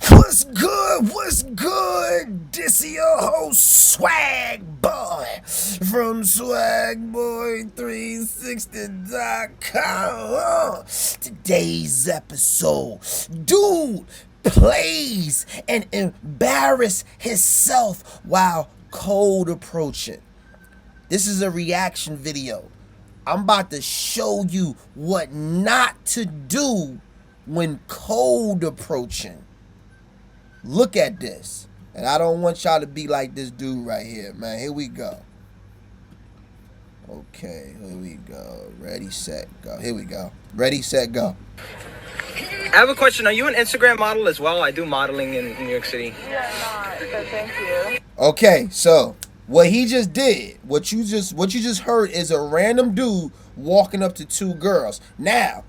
What's good? What's good? This is your host, Swag Boy, from swagboy360.com. Today's episode, dude plays and embarrass himself while cold approaching. This is a reaction video. I'm about to show you what not to do when cold approaching. Look at this. And I don't want y'all to be like this dude right here, man. Here we go. Okay, here we go. Ready, set, go. Here we go. Ready, set, go. I have a question. Are you an Instagram model as well? I do modeling in New York City. Yeah, not, but thank you. Okay, so what he just did, what you just heard is a random dude walking up to two girls. Now,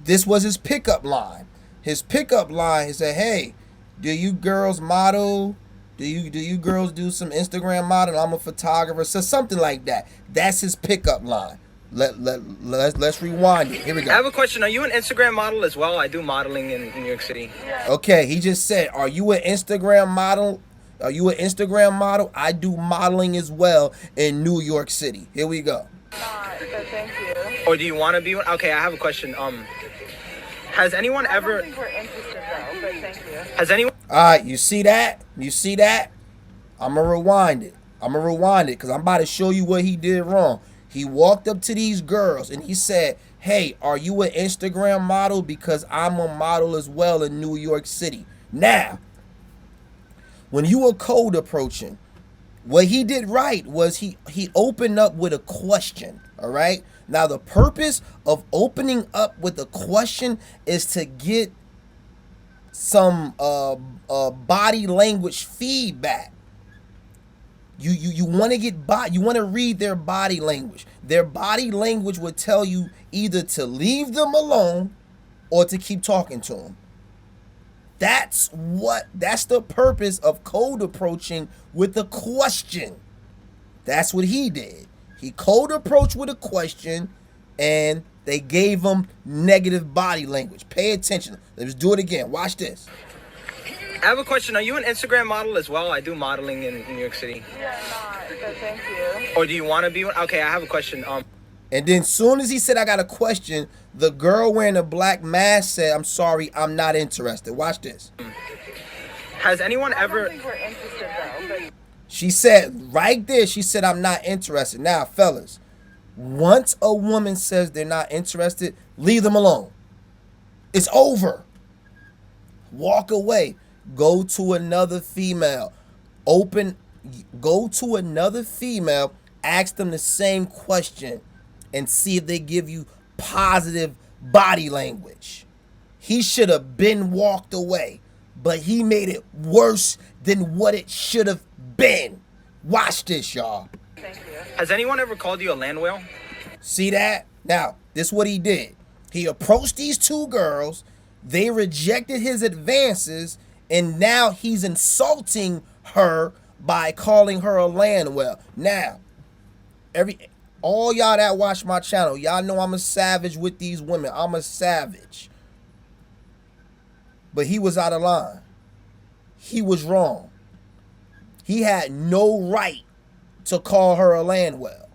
this was his pickup line. His pickup line, he said, "Hey, do you girls model? Do you girls do some Instagram modeling? I'm a photographer." So something like that. That's his pickup line. Let's rewind it. Here we go. I have a question. Are you an Instagram model as well? I do modeling in New York City. Yeah. Okay, he just said, "Are you an Instagram model? Are you an Instagram model? I do modeling as well in New York City." Here we go. Not, but thank you. Or do you want to be one? Okay, I have a question. Has anyone I ever? don't think we're interested though, but thank you. Has anyone? All right, you see that? You see that? I'm going to rewind it. Because I'm about to show you what he did wrong. He walked up to these girls and he said, "Hey, are you an Instagram model? Because I'm a model as well in New York City." Now, when you were cold approaching, what he did right was he opened up with a question, all right? Now, the purpose of opening up with a question is to get some body language feedback. You want to you want to read their body language. Their body language would tell you either to leave them alone or to keep talking to them. That's the purpose of cold approaching with a question. That's what he did. He cold approached with a question and they gave him negative body language. Pay attention. Let's do it again. Watch this. I have a question. Are you an Instagram model as well? I do modeling in New York City. Yeah, not, but thank you. Or do you want to be one? Okay, I have a question. And then soon as he said, "I got a question," the girl wearing a black mask said, "I'm sorry, I'm not interested." Watch this. Has anyone I ever? don't think we're interested though, but She said right there, she said, "I'm not interested." Now, fellas, once a woman says they're not interested, leave them alone. It's over. Walk away. Go to another female. Go to another female, ask them the same question, and see if they give you positive body language. He should have been walked away, but he made it worse than what it should have been. Watch this, y'all. thank you. Has anyone ever called you a land whale? See that? Now, this is what he did. He approached these two girls. They rejected his advances, and now he's insulting her by calling her a land whale. Now, all y'all that watch my channel, y'all know I'm a savage with these women. I'm a savage. But he was out of line. He was wrong. He had no right to call her a land whale.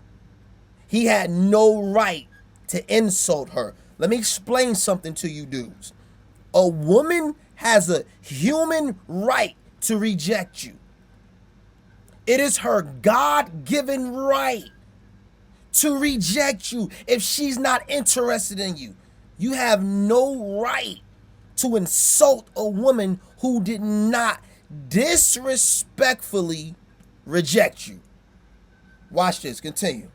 He had no right to insult her. Let me explain something to you dudes. A woman has a human right to reject you. It is her God-given right to reject you if she's not interested in you. You have no right to insult a woman who did not disrespectfully reject you. Watch this. Continue.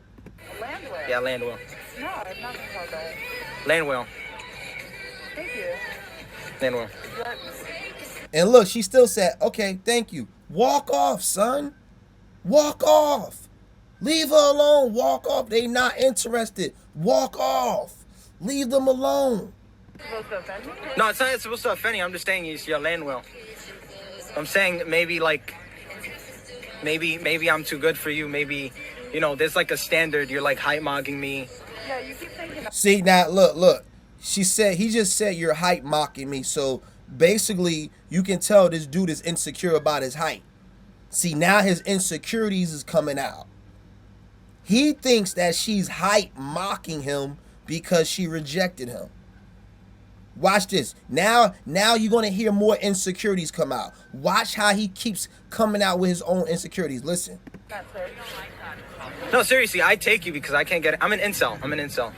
Land whale. Yeah, land whale. No, I've not been called that. Land whale. Thank you. Land whale. But And look, she still said, "Okay, thank you." Walk off, son. Walk off. Leave her alone. Walk off. They not interested. Walk off. Leave them alone. supposed to offend me? No, it's not supposed to offend you. I'm just saying you're a land whale. I'm saying maybe I'm too good for you. Maybe, there's like a standard. You're like hype mocking me. Yeah, you keep thinking. See, now, look. He just said you're hype mocking me. So basically you can tell this dude is insecure about his height. See, now his insecurities is coming out. He thinks that she's height mocking him because she rejected him. Watch this. Now you're gonna hear more insecurities come out. Watch how he keeps coming out with his own insecurities. Listen. That's it. No, seriously, I take you because I can't get it. I'm an incel.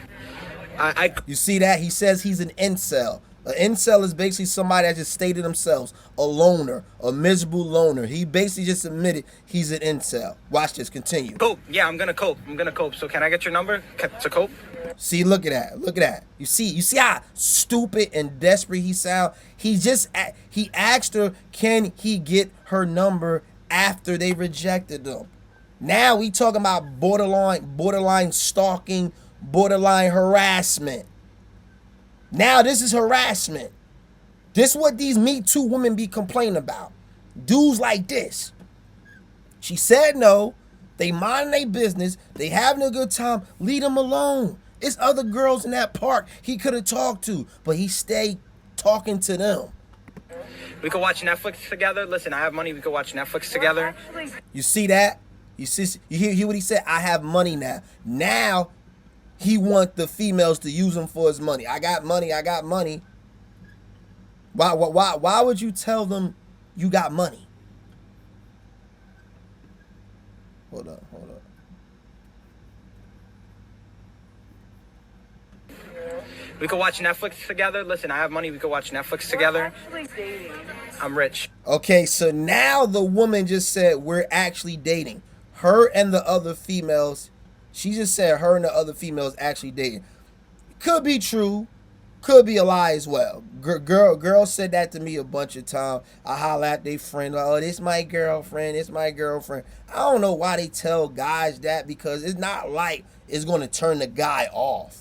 You see that? He says he's an incel. An incel is basically somebody that just stated themselves a loner, a miserable loner. He basically just admitted he's an incel. Watch this. Continue. cope. Yeah, I'm gonna cope. So can I get your number to cope? See, look at that. Look at that. You see how stupid and desperate he sound? He asked her, can he get her number after they rejected them? Now we talking about borderline stalking, borderline harassment. Now this is harassment. This is what these Me Too women be complaining about. Dudes like this. She said no. They minding their business. They having a good time. Leave them alone. It's other girls in that park he could have talked to, but he stayed talking to them. We could watch Netflix together. Listen, I have money. We could watch Netflix together. You see that? You hear what he said? I have money now. Now he want the females to use him for his money. I got money. Why would you tell them you got money? Hold up. We could watch Netflix together. Listen, I have money. We could watch Netflix together. Actually dating. I'm rich. Okay, so now the woman just said we're actually dating. Her and the other females, she just said her and the other females actually dating. Could be true, could be a lie as well. Girl said that to me a bunch of times. I holler at their friend, like, oh, this my girlfriend, I don't know why they tell guys that, because it's not like it's going to turn the guy off.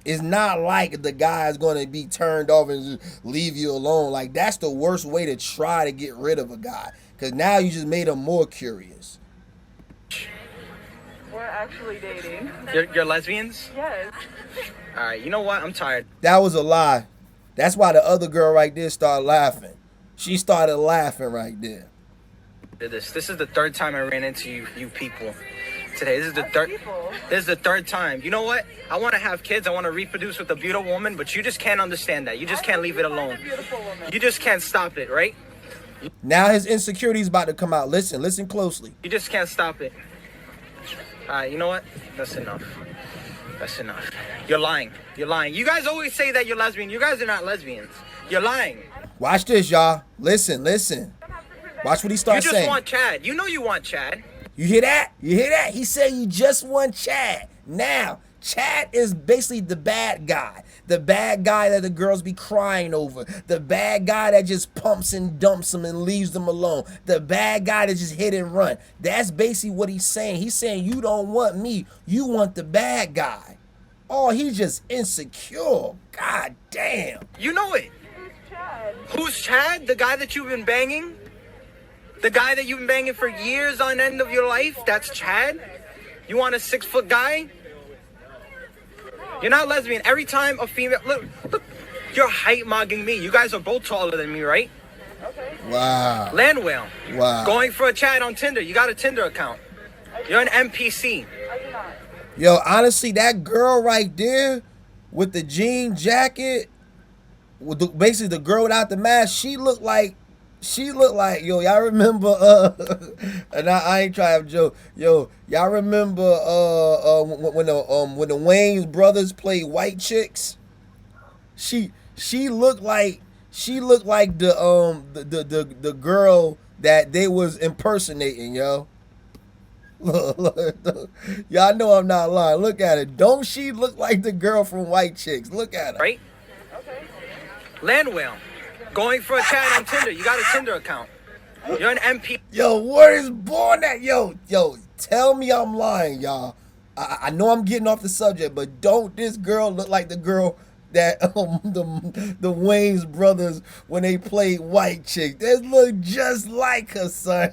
It's not like the guy is going to be turned off and just leave you alone. Like, that's the worst way to try to get rid of a guy, because now you just made him more curious. We're actually dating. You're lesbians? Yes. All right, you know what? I'm tired. That was a lie. That's why the other girl right there started laughing. She started laughing right there. This is the third time I ran into you people today. This is the third time. You know what? I want to have kids. I want to reproduce with a beautiful woman, but you just can't understand that. You just can't leave it alone. You just can't stop it, right? Now his insecurity is about to come out. Listen closely. You just can't stop it. All right, you know what? That's enough. You're lying. You guys always say that you're lesbian. You guys are not lesbians. You're lying. Watch this, y'all. Listen. Watch what he starts saying. You just want Chad. You know you want Chad. You hear that? He said you just want Chad. Now, Chad is basically the bad guy. The bad guy that the girls be crying over. The bad guy that just pumps and dumps them and leaves them alone. The bad guy that just hit and run. That's basically what he's saying. He's saying you don't want me. You want the bad guy. Oh, he's just insecure. God damn. You know it. Who's Chad? Who's Chad? The guy that you've been banging? The guy that you've been banging for years on end of your life? That's Chad? You want a 6-foot guy? You're not lesbian. Every time a female... Look, you're height mugging me. You guys are both taller than me, right? Okay. Wow. Land whale. Wow. Going for a chat on Tinder. You got a Tinder account. You're an NPC. I do not. Yo, honestly, that girl right there with the jean jacket, with basically the girl without the mask, she looked like, yo, y'all remember, and I ain't trying to joke, yo, y'all remember, when the Wayans brothers played White Chicks? She looked like the girl that they was impersonating, yo. Look, y'all know I'm not lying. Look at it. Don't she look like the girl from White Chicks? Look at her. Right? Okay. Land whale. Going for a chat on Tinder. You got a Tinder account. You're an MP. Yo, where is born at? Yo, tell me I'm lying, y'all. I know I'm getting off the subject, but don't this girl look like the girl that the Wayans brothers when they played White Chicks? They look just like her, son.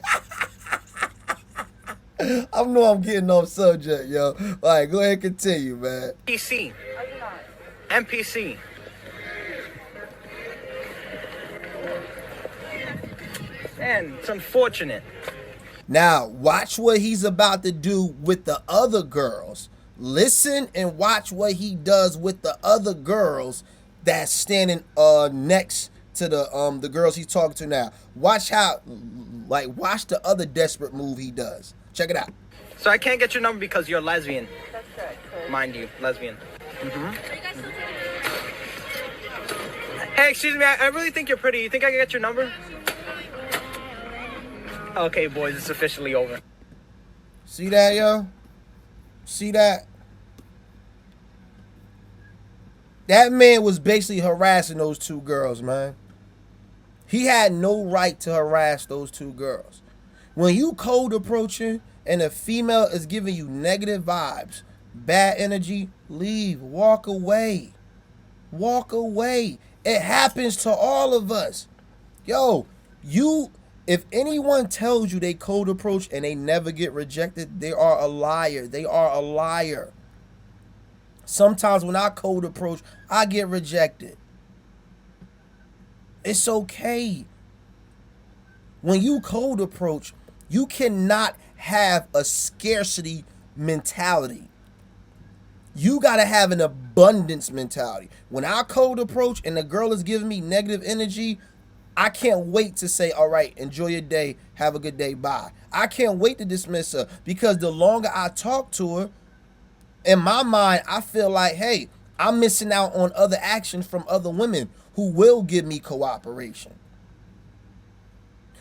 I know I'm getting off subject, yo. All right, go ahead and continue, man. NPC. I do not. NPC. Man, it's unfortunate. Now, watch what he's about to do with the other girls. Listen and watch what he does with the other girls that's standing next to the girls he's talking to now. Watch watch the other desperate move he does. Check it out. So I can't get your number because you're lesbian. That's correct, sir. Mind you, lesbian. Hey, excuse me, I really think you're pretty. You think I can get your number? Okay, boys, it's officially over. See that, yo? See that? That man was basically harassing those two girls, man. He had no right to harass those two girls. When you cold approaching and a female is giving you negative vibes, bad energy, leave. Walk away. Walk away. It happens to all of us. Yo, if anyone tells you they cold approach and they never get rejected, they are a liar. They are a liar. Sometimes when I cold approach, I get rejected. It's okay. When you cold approach, you cannot have a scarcity mentality. You got to have an abundance mentality. When I cold approach and the girl is giving me negative energy, I can't wait to say, all right, enjoy your day. Have a good day. Bye. I can't wait to dismiss her because the longer I talk to her, in my mind, I feel like, hey, I'm missing out on other actions from other women who will give me cooperation.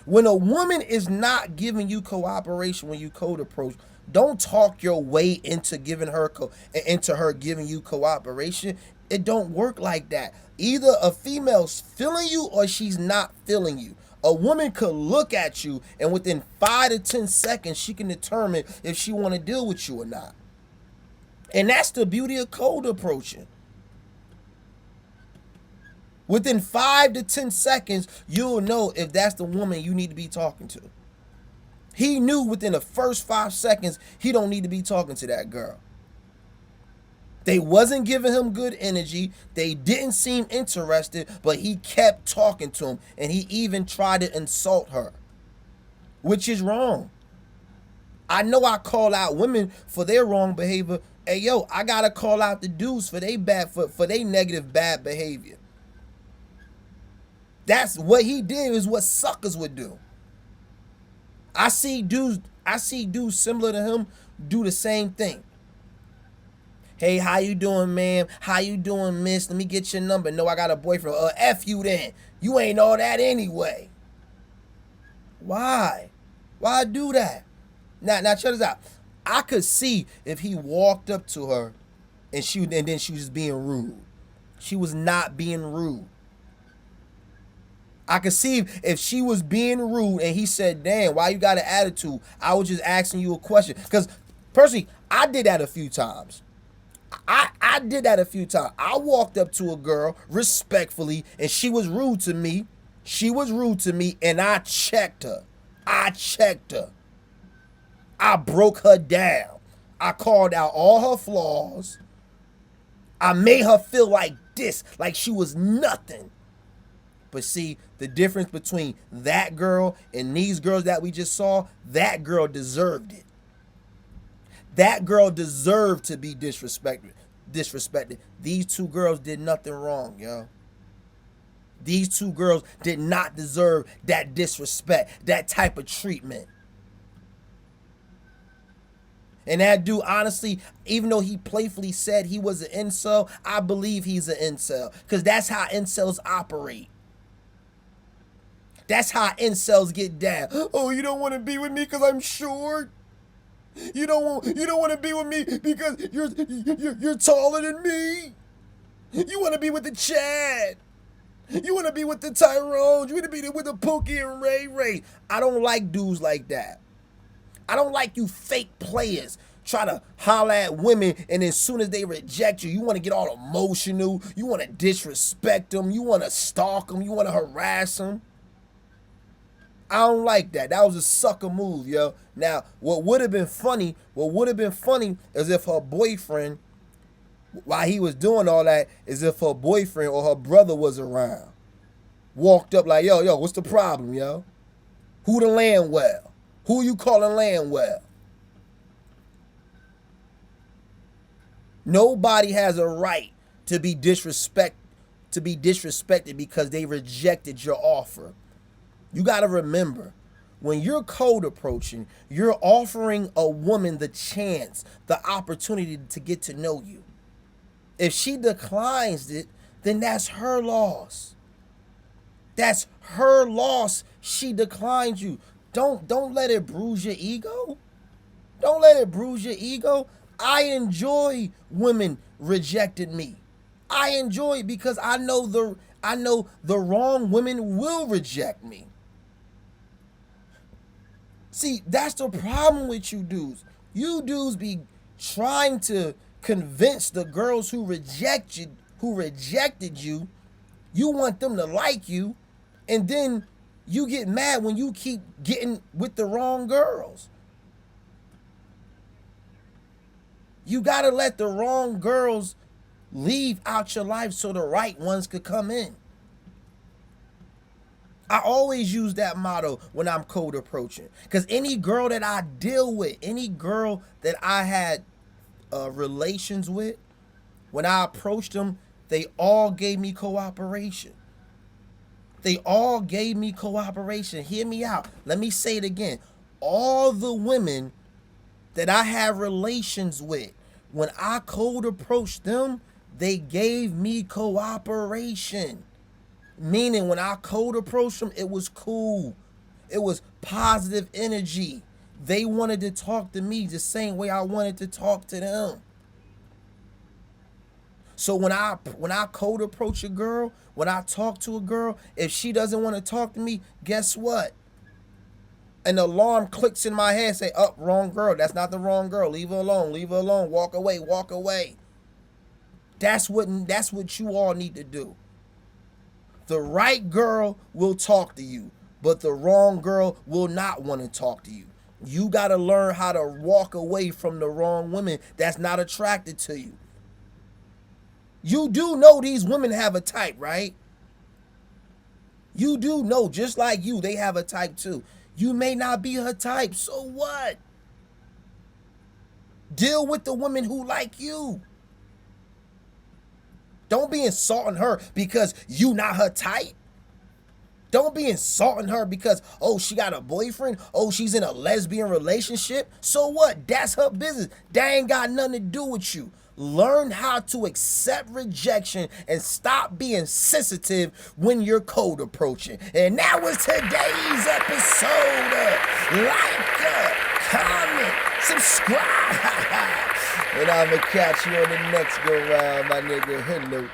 When a woman is not giving you cooperation when you cold approach, don't talk your way into giving her giving you cooperation. It don't work like that. Either a female's feeling you or she's not feeling you. A woman could look at you and within 5 to 10 seconds she can determine if she want to deal with you or not. And that's the beauty of cold approaching. Within 5 to 10 seconds, you'll know if that's the woman you need to be talking to. He knew within the first 5 seconds he don't need to be talking to that girl. They wasn't giving him good energy. They didn't seem interested, but he kept talking to him, and he even tried to insult her, which is wrong. I know I call out women for their wrong behavior. Hey, yo, I gotta call out the dudes for their negative bad behavior. That's what he did is what suckers would do. I see dudes similar to him do the same thing. Hey, how you doing, ma'am? How you doing, miss? Let me get your number. No, I got a boyfriend. F you then. You ain't all that anyway. Why? Why do that? Now check this out. I could see if he walked up to her and then she was being rude. She was not being rude. I could see if she was being rude and he said, damn, why you got an attitude? I was just asking you a question. Because personally, I did that a few times. I did that a few times. I walked up to a girl respectfully and she was rude to me. She was rude to me and I checked her. I broke her down. I called out all her flaws. I made her feel like this, like she was nothing. But see, the difference between that girl and these girls that we just saw, that girl deserved it. That girl deserved to be disrespected. These two girls did nothing wrong, yo. These two girls did not deserve that disrespect, that type of treatment. And that dude, honestly, even though he playfully said he was an incel, I believe he's an incel. Because that's how incels operate. That's how incels get down. Oh, you don't want to be with me because I'm short? You don't want to be with me because you're taller than me? You want to be with the Chad? You want to be with the Tyrones? You want to be with the Pookie and Ray Ray? I don't like dudes like that. I don't like you fake players try to holler at women and as soon as they reject you, you want to get all emotional. You want to disrespect them. You want to stalk them. You want to harass them. I don't like that. That was a sucker move, yo. Now, what would have been funny is if her boyfriend, while he was doing all that, is if her boyfriend or her brother was around. Walked up like, yo, what's the problem, yo? Who the land well? Who you calling land well? Nobody has a right to be disrespected because they rejected your offer. You got to remember, when you're cold approaching, you're offering a woman the chance, the opportunity to get to know you. If she declines it, then that's her loss. That's her loss. She declines you. Don't let it bruise your ego. Don't let it bruise your ego. I enjoy women rejecting me. I enjoy it because I know the wrong women will reject me. See, that's the problem with you dudes. You dudes be trying to convince the girls who rejected you, you want them to like you, and then you get mad when you keep getting with the wrong girls. You gotta let the wrong girls leave out your life so the right ones could come in. I always use that motto when I'm cold approaching. Because any girl that I deal with, any girl that I had relations with, when I approached them, they all gave me cooperation. They all gave me cooperation. Hear me out. Let me say it again. All the women that I have relations with, when I cold approached them, they gave me cooperation. Meaning when I cold approached them, it was cool. It was positive energy. They wanted to talk to me the same way I wanted to talk to them. So when I cold approach a girl, when I talk to a girl, if she doesn't want to talk to me, guess what? An alarm clicks in my head, say, "Oh, wrong girl. That's not the wrong girl. Leave her alone. Leave her alone. Walk away. Walk away." That's what you all need to do. The right girl will talk to you, but the wrong girl will not want to talk to you. You got to learn how to walk away from the wrong women that's not attracted to you. You do know these women have a type, right? You do know, just like you, they have a type too. You may not be her type, so what? Deal with the women who like you. Don't be insulting her because you not her type. Don't be insulting her because, oh, she got a boyfriend. Oh, she's in a lesbian relationship. So what? That's her business. That ain't got nothing to do with you. Learn how to accept rejection and stop being sensitive when you're cold approaching. And that was today's episode. Like, comment, subscribe. And I'm going to catch you on the next go round, my nigga. Hello.